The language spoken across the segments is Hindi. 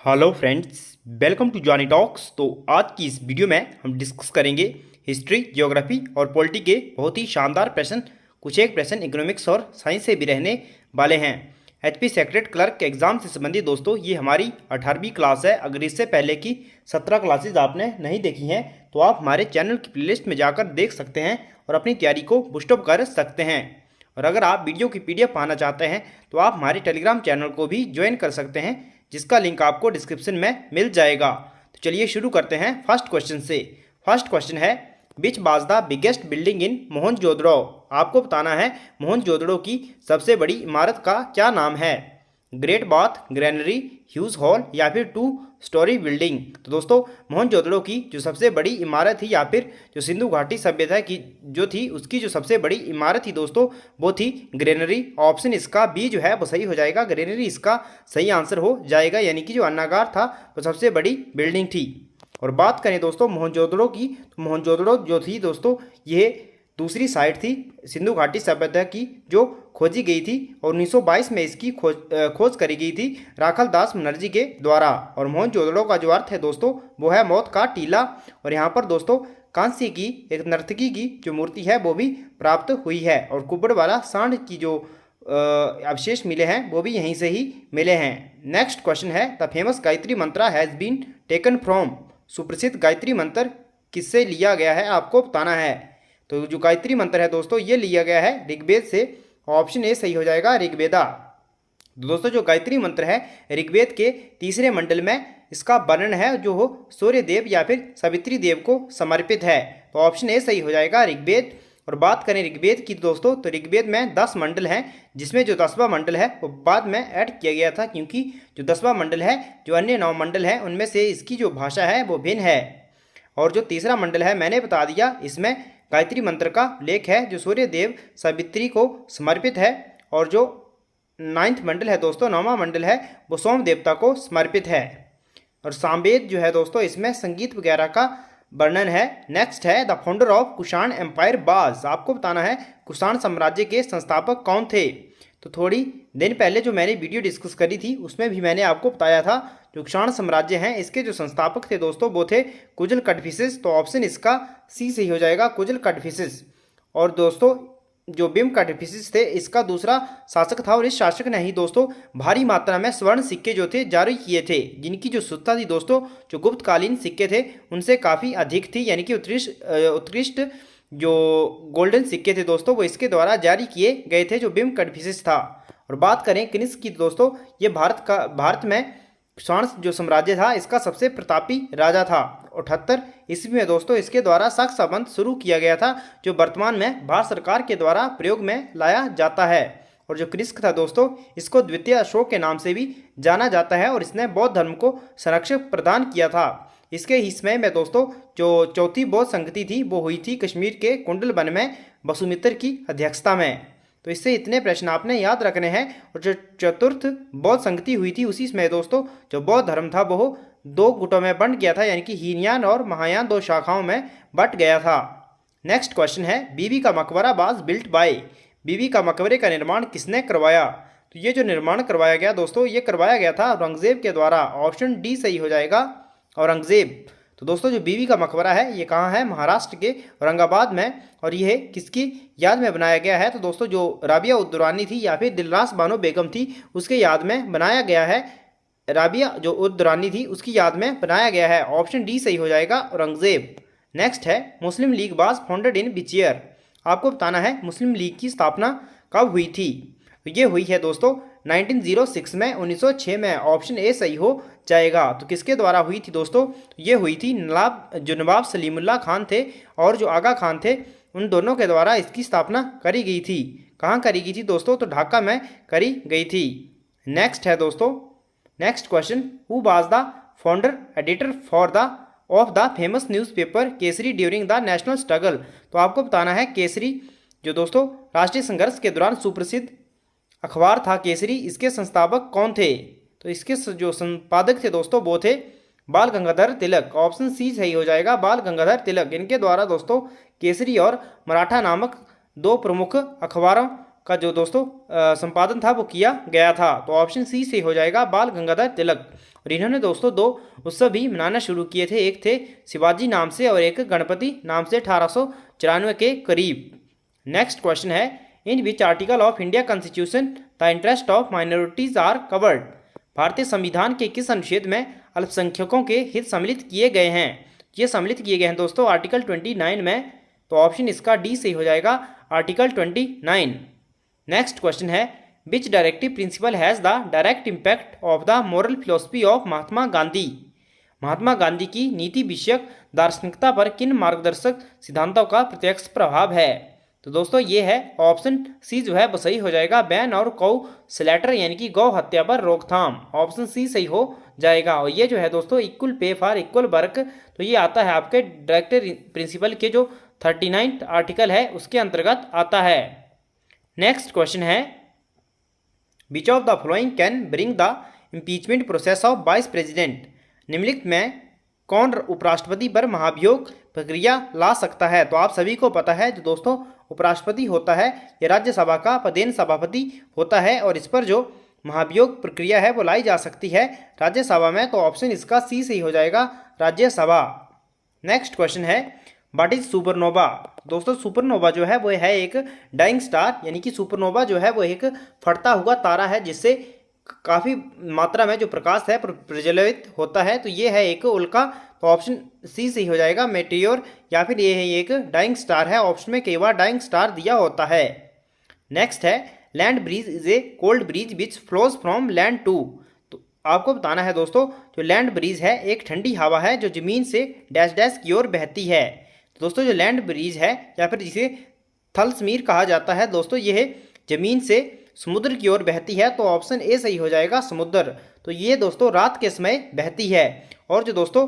Hello friends, welcome to Johnny Talks. तो आज की इस वीडियो में हम डिस्कस करेंगे हिस्ट्री, ज्योग्राफी और पॉलिटी के बहुत ही शानदार प्रश्न। कुछ एक प्रश्न इकोनॉमिक्स और साइंस से भी रहने वाले हैं। एचपी सेक्रेटरी क्लर्क के एग्जाम से संबंधित दोस्तों ये हमारी 18वीं क्लास है। अगर इससे पहले की 17 क्लासेज आपने नहीं देखी हैं तो आप हमारे चैनल की प्लेलिस्ट में जाकर देख सकते हैं और अपनी तैयारी को बूस्टअप कर सकते हैं। और अगर आप वीडियो की पीडीएफ पाना चाहते हैं तो आप हमारे टेलीग्राम चैनल को भी ज्वाइन कर सकते हैं, जिसका लिंक आपको डिस्क्रिप्शन में मिल जाएगा। तो चलिए शुरू करते हैं फर्स्ट क्वेश्चन से। फर्स्ट क्वेश्चन है, which was the biggest building in Mohenjodaro. आपको बताना है मोहनजोदड़ो की सबसे बड़ी इमारत का क्या नाम है। Great bath, granary, huge hall या फिर 2 स्टोरी बिल्डिंग। तो दोस्तों मोहनजोदड़ो की जो सबसे बड़ी इमारत थी या फिर जो सिंधु घाटी सभ्यता की जो थी उसकी जो सबसे बड़ी इमारत थी दोस्तों वो थी ग्रेनरी। ऑप्शन इसका बी जो है वो सही हो जाएगा। ग्रेनरी इसका सही आंसर हो जाएगा, यानी कि जो अन्नागार था वो सबसे बड़ी बिल्डिंग थी। और बात करें दोस्तों मोहनजोदड़ो की, तो मोहनजोदड़ो जो थी दोस्तों ये दूसरी साइट थी सिंधु घाटी सभ्यता की जो खोजी गई थी और 1922 में इसकी खोज करी गई थी राखल दास बनर्जी के द्वारा। और मोहनजोदड़ो का जो अर्थ है दोस्तों वो है मौत का टीला। और यहाँ पर दोस्तों कांस्य की एक नर्तकी की जो मूर्ति है वो भी प्राप्त हुई है और कुब्बड़ वाला सांड की जो अवशेष मिले हैं वो भी यहीं से ही मिले हैं। नेक्स्ट क्वेश्चन है, the famous Gayatri mantra has been taken from. सुप्रसिद्ध गायत्री मंत्र किससे लिया गया है आपको बताना है। तो जो गायत्री मंत्र है दोस्तों ये लिया गया है ऋग्वेद से। ऑप्शन ए सही हो जाएगा, ऋग्वेदा। तो दोस्तों जो गायत्री मंत्र है ऋग्वेद के 3रे मंडल में इसका वर्णन है जो हो सूर्य देव या फिर सावित्री देव को समर्पित है। तो ऑप्शन ए सही हो जाएगा, ऋग्वेद। और बात करें ऋग्वेद की दोस्तों तो ऋग्वेद में 10 मंडल हैं, जिसमें जो 10वां मंडल है वो बाद में ऐड किया गया था, क्योंकि जो 10वां मंडल है जो अन्य 9 मंडल हैं उनमें से इसकी जो भाषा है वो भिन्न है। और जो 3रा मंडल है मैंने बता दिया, इसमें गायत्री मंत्र का उल्लेख है जो सूर्य देव सावित्री को समर्पित है। और जो 9वां मंडल है दोस्तों, 9वां मंडल है वो सोम देवता को समर्पित है। और सामवेद जो है दोस्तों इसमें संगीत वगैरह का वर्णन है। नेक्स्ट है, the founder of Kushan empire was. आपको बताना है कुषाण साम्राज्य के संस्थापक कौन थे। तो थोड़ी दिन पहले जो मैंने वीडियो डिस्कस करी थी उसमें भी मैंने आपको बताया था जो कुषाण साम्राज्य हैं इसके जो संस्थापक थे दोस्तों वो थे कुजल कडफिसेस। तो ऑप्शन इसका सी सही हो जाएगा, कुजल कडफिसेस। और दोस्तों जो बिम कडफिसेस थे इसका दूसरा शासक था और इस शासक ने ही दोस्तों भारी मात्रा में स्वर्ण सिक्के जो थे जारी किए थे, जिनकी जो शुद्धता थी दोस्तों जो गुप्तकालीन सिक्के थे उनसे काफ़ी अधिक थी, यानी कि उत्कृष्ट जो गोल्डन सिक्के थे दोस्तों वो इसके द्वारा जारी किए गए थे जो बिम कडफिसेस था। और बात करें कनिष्क की दोस्तों ये भारत में कुषाण जो साम्राज्य था इसका सबसे प्रतापी राजा था। 78 ईस्वी में दोस्तों इसके द्वारा साख संबंध शुरू किया गया था जो वर्तमान में भारत सरकार के द्वारा प्रयोग में लाया जाता है। और जो कनिष्क था दोस्तों इसको द्वितीय अशोक के नाम से भी जाना जाता है और इसने बौद्ध धर्म को संरक्षण प्रदान किया था। इसके ही समय में दोस्तों जो चौथी बौद्ध संगति थी वो हुई थी कश्मीर के कुंडल वन में वसुमित्र की अध्यक्षता में। तो इससे इतने प्रश्न आपने याद रखने हैं। और जो चतुर्थ बौद्ध संगति हुई थी उसी समय दोस्तों जो बौद्ध धर्म था वो 2 गुटों में बंट गया था, यानी कि हीनयान और महायान 2 शाखाओं में बंट गया था। नेक्स्ट क्वेश्चन है, बीबी का मकबरा वाज बिल्ट बाय। बीबी का मकबरे का निर्माण किसने करवाया। तो ये जो निर्माण करवाया गया दोस्तों ये करवाया गया था औरंगजेब के द्वारा। ऑप्शन डी सही हो जाएगा, औरंगजेब। तो दोस्तों जो बीबी का मकबरा है ये कहाँ है, महाराष्ट्र के औरंगाबाद में। और ये किसकी याद में बनाया गया है, तो दोस्तों जो राबिया उद दुरानी थी या फिर दिलरास बानो बेगम थी उसके याद में बनाया गया है। राबिया जो उद दुरानी थी उसकी याद में बनाया गया है। ऑप्शन डी सही हो जाएगा, औरंगजेब। नेक्स्ट है, Muslim League was founded in which year. आपको बताना है मुस्लिम लीग की स्थापना कब हुई थी। तो ये हुई है दोस्तों 1906 में, 1906 में। ऑप्शन ए सही हो जाएगा। तो किसके द्वारा हुई थी दोस्तों, ये हुई थी नवाब सलीमुल्लाह खान थे और जो आगा खान थे उन दोनों के द्वारा इसकी स्थापना करी गई थी। कहाँ करी गई थी दोस्तों, तो ढाका में करी गई थी। नेक्स्ट है दोस्तों, next question, who was the founder editor for the of the famous newspaper Kesari during the national struggle. तो आपको बताना है केसरी जो दोस्तों राष्ट्रीय संघर्ष के दौरान सुप्रसिद्ध अखबार था केसरी, इसके संस्थापक कौन थे। तो इसके जो संपादक थे दोस्तों वो थे बाल गंगाधर तिलक। ऑप्शन सी सही हो जाएगा, बाल गंगाधर तिलक। इनके द्वारा दोस्तों केसरी और मराठा नामक 2 प्रमुख अखबारों का जो दोस्तों संपादन था वो किया गया था। तो ऑप्शन सी से हो जाएगा बाल गंगाधर तिलक। और इन्होंने दोस्तों 2 उत्सव भी मनाना शुरू किए थे, एक थे शिवाजी नाम से और एक गणपति नाम से 1894 के करीब। नेक्स्ट क्वेश्चन है, in which article of India constitution the interest of minorities are covered. भारतीय संविधान के किस अनुच्छेद में अल्पसंख्यकों के हित सम्मिलित किए गए हैं। ये सम्मिलित किए गए हैं दोस्तों आर्टिकल 29 में। तो ऑप्शन इसका डी सही हो जाएगा, आर्टिकल 29। नेक्स्ट क्वेश्चन है, which directive principle has the direct impact of the moral philosophy of Mahatma Gandhi. Mahatma Gandhi की नीति विषयक दार्शनिकता पर किन मार्गदर्शक सिद्धांतों का प्रत्यक्ष प्रभाव है। तो दोस्तों ये है ऑप्शन सी जो है वो सही हो जाएगा, बैन और गौ स्लैटर यानी कि गौ हत्या पर रोकथाम। ऑप्शन सी सही हो जाएगा। और ये जो है दोस्तों equal pay for equal work, तो ये आता है आपके डायरेक्टिव प्रिंसिपल के जो 39 आर्टिकल है उसके अंतर्गत आता है। नेक्स्ट क्वेश्चन है, which of the following can bring the impeachment process of vice president. निम्नलिखित में कौन उपराष्ट्रपति पर महाभियोग प्रक्रिया ला सकता है। तो आप सभी को पता है जो दोस्तों उपराष्ट्रपति होता है ये राज्यसभा का प्रदेश सभापति होता है और इस पर जो महाभियोग प्रक्रिया है वो लाई जा सकती है राज्यसभा में। तो ऑप्शन इसका सी सही हो जाएगा, राज्यसभा। नेक्स्ट क्वेश्चन है, व्हाट इज सुपरनोवा। दोस्तों सुपरनोवा जो है वो है एक डाइंग स्टार, यानी कि सुपरनोवा जो है वो एक फटता हुआ तारा है जिससे काफ़ी मात्रा में जो प्रकाश है प्रज्वलित होता है। तो ये है एक उल्का। तो ऑप्शन सी सही हो जाएगा, मेटियोर, या फिर ये है एक डाइंग स्टार है। ऑप्शन में कई बार डाइंग स्टार दिया होता है। नेक्स्ट है, land breeze is a cold breeze which flows from land to. तो आपको बताना है दोस्तों जो लैंड ब्रीज है एक ठंडी हवा है जो जमीन से डैश डैश की ओर बहती है। तो दोस्तों जो लैंड ब्रीज है या फिर जिसे थलस्मीर कहा जाता है दोस्तों, यह जमीन से समुद्र की ओर बहती है। तो ऑप्शन ए सही हो जाएगा, समुद्र। तो ये दोस्तों रात के समय बहती है। और जो दोस्तों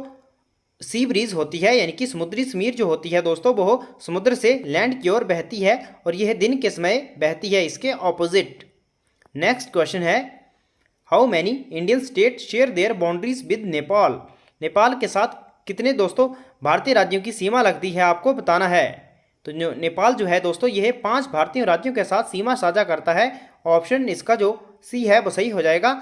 सी ब्रीज होती है यानी कि समुद्री समीर जो होती है दोस्तों वो समुद्र से लैंड की ओर बहती है और यह दिन के समय बहती है, इसके ऑपोजिट। नेक्स्ट क्वेश्चन है, how many Indian state share their boundaries with Nepal. Nepal के साथ कितने दोस्तों भारतीय राज्यों की सीमा लगती है आपको बताना है। तो नेपाल जो है दोस्तों यह 5 भारतीय राज्यों के साथ सीमा साझा करता है। ऑप्शन इसका जो सी है वो सही हो जाएगा,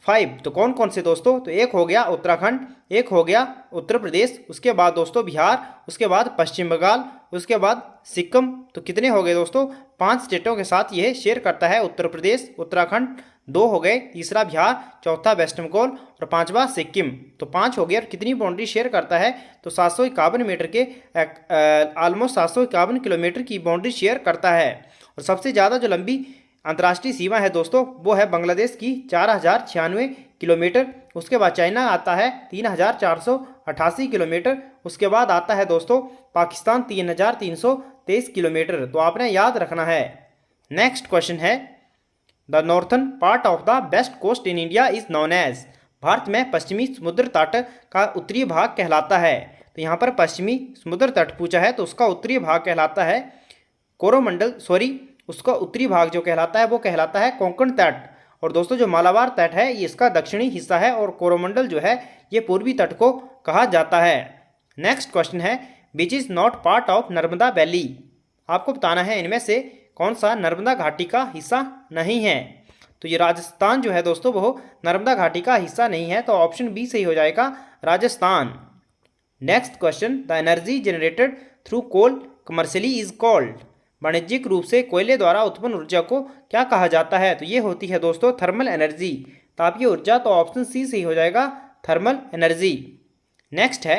5। तो कौन कौन से दोस्तों, तो एक हो गया उत्तराखंड, एक हो गया उत्तर प्रदेश, उसके बाद दोस्तों बिहार, उसके बाद पश्चिम बंगाल, उसके बाद सिक्किम। तो कितने हो गए दोस्तों, 5 स्टेटों के साथ यह शेयर करता है। उत्तर प्रदेश, उत्तराखंड 2 हो गए, तीसरा बिहार, चौथा वेस्ट बंगाल और 5वां सिक्किम। तो 5 हो गए। और कितनी बाउंड्री शेयर करता है, तो 751 मीटर के ऑलमोस्ट 751 किलोमीटर की बाउंड्री शेयर करता है। और सबसे ज़्यादा जो लंबी अंतर्राष्ट्रीय सीमा है दोस्तों वो है बांग्लादेश की 4096 किलोमीटर। उसके बाद चाइना आता है 3488 किलोमीटर। उसके बाद आता है दोस्तों पाकिस्तान 3323 किलोमीटर। तो आपने याद रखना है। नेक्स्ट क्वेश्चन है, the northern part of the west coast in India is known as. Bharat में पश्चिमी समुद्र तट का उत्तरी भाग कहलाता है। तो यहाँ पर पश्चिमी समुद्र तट पूछा है तो उसका उत्तरी भाग कहलाता है उसका उत्तरी भाग जो कहलाता है वो कहलाता है कोंकण तट। और दोस्तों जो मालाबार तट है ये इसका दक्षिणी हिस्सा है और कोरोमंडल जो है ये पूर्वी तट को कहा जाता है। नेक्स्ट क्वेश्चन है, which is not part of Narmada valley. आपको बताना है इनमें से कौन सा नर्मदा घाटी का हिस्सा नहीं है। तो ये राजस्थान जो है दोस्तों वो नर्मदा घाटी का हिस्सा नहीं है। तो ऑप्शन बी सही हो जाएगा, Rajasthan. Next question, the energy generated through coal commercially is called. वाणिज्यिक रूप से कोयले द्वारा उत्पन्न ऊर्जा को क्या कहा जाता है। तो ये होती है दोस्तों थर्मल एनर्जी, तापीय ऊर्जा। तो ऑप्शन सी सही हो जाएगा, थर्मल एनर्जी। नेक्स्ट है,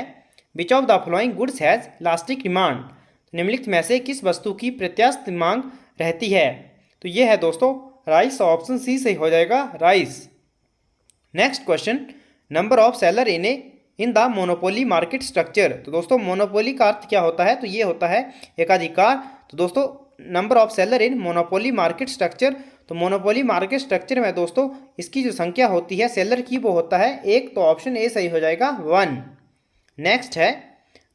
which of the following goods has elastic demand. निम्नलिखित में से किस वस्तु की प्रत्याशित मांग रहती है। तो ये है दोस्तों राइस। ऑप्शन सी सही हो जाएगा, rice. Next question, number of seller in the monopoly market structure. तो दोस्तों मोनोपोली का अर्थ क्या होता है, तो ये होता है एकाधिकार। तो दोस्तों number of seller in monopoly market structure. तो मोनोपोली मार्केट स्ट्रक्चर में दोस्तों इसकी जो संख्या होती है सेलर की वो होता है 1। तो ऑप्शन ए सही हो जाएगा, 1। नेक्स्ट है,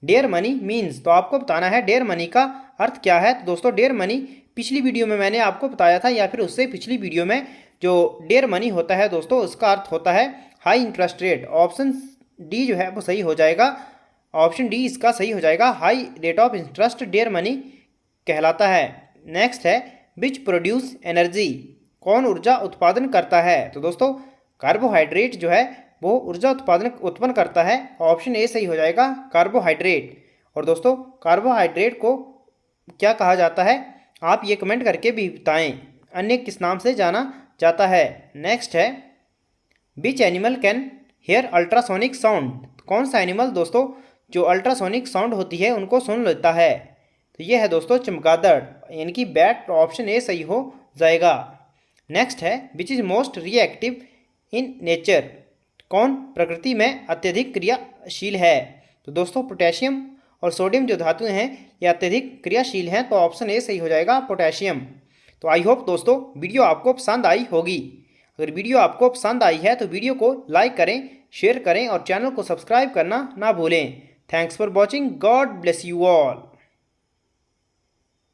डेयर मनी मीन्स। तो आपको बताना है डेयर मनी का अर्थ क्या है। तो दोस्तों डेयर मनी पिछली वीडियो में मैंने आपको बताया था या फिर उससे पिछली वीडियो में जो डेयर मनी होता है दोस्तों उसका अर्थ होता है high interest rate. Option D जो है वो सही हो जाएगा, ऑप्शन डी इसका सही हो जाएगा, high rate of interest dear money कहलाता है। नेक्स्ट है, विच प्रोड्यूस एनर्जी, कौन ऊर्जा उत्पादन करता है? तो दोस्तों कार्बोहाइड्रेट जो है वो ऊर्जा उत्पन्न करता है। ऑप्शन ए सही हो जाएगा, कार्बोहाइड्रेट। और दोस्तों कार्बोहाइड्रेट को क्या कहा जाता है, आप ये कमेंट करके भी बताएं, अन्य किस नाम से जाना जाता है। नेक्स्ट है, which animal can hear ultrasonic sound, कौन सा एनिमल दोस्तों जो अल्ट्रासोनिक साउंड होती है उनको सुन लेता है? तो ये है दोस्तों चमगादड़, यानी कि बैट। ऑप्शन ए सही हो जाएगा। नेक्स्ट है, which is most reactive in nature, कौन प्रकृति में अत्यधिक क्रियाशील है? तो दोस्तों पोटेशियम और सोडियम जो धातुएं हैं ये अत्यधिक क्रियाशील हैं, तो ऑप्शन ए सही हो जाएगा, पोटेशियम। तो आई होप दोस्तों वीडियो आपको पसंद आई होगी। अगर वीडियो आपको पसंद आई है तो वीडियो को लाइक करें, शेयर करें और चैनल को सब्सक्राइब करना ना भूलें। Thanks for watching, God bless you all.